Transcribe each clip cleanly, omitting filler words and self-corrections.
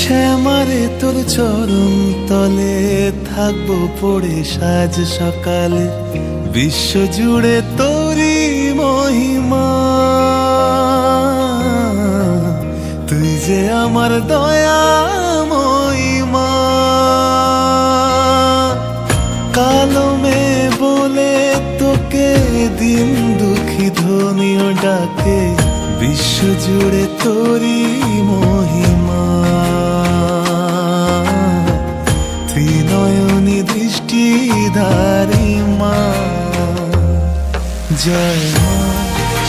শ্যামারে তোর চরণ তলে থাকবো পড়ে সাজ সকালে, বিশ্ব জুড়ে তোরি মহিমা। তুই যে আমার দয়া মহিমা। কালো মেয়ে বলে তোকে দিন দুঃখী ধ্বনিও ডাকে, বিশ্ব জুড়ে তোরি মহিমা। তুই নয়নী দৃষ্টিধারী মা। জয় মা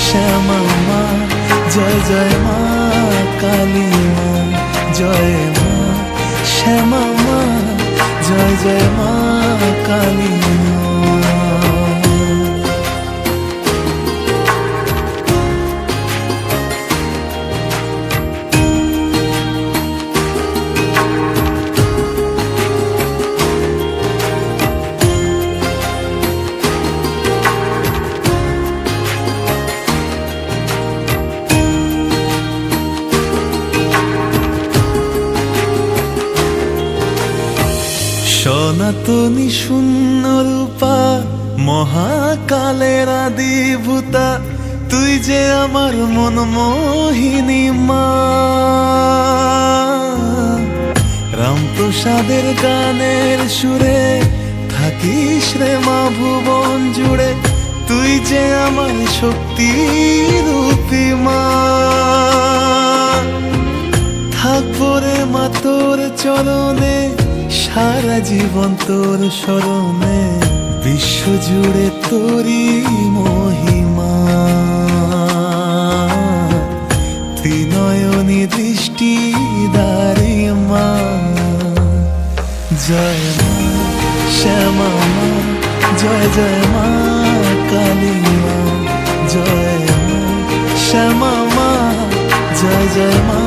শ্যামা মা, জয় জয় মা কালী মা। জয় মা শ্যামা মা, জয় জয় মা কালী মা। সনাতনী শূন্য রূপা, মহাকালের আদিভূতা, তুই যে আমার মন মোহিনী মা। রামপ্রসাদের গানের সুরে থাকিস রে মা ভুবন জুড়ে, তুই যে আমার শক্তি রূপী মা। থাকবো রে মা তোর চরণে, সারা জীবন তোর শরণে, বিশ্ব জুড়ে তোরি মহিমা। তুই নয়নী দৃষ্টিধারী মা। জয় মা শ্যামা মা, জয় জয় মা কালী মা। জয় মা শ্যামা মা, জয় জয় মা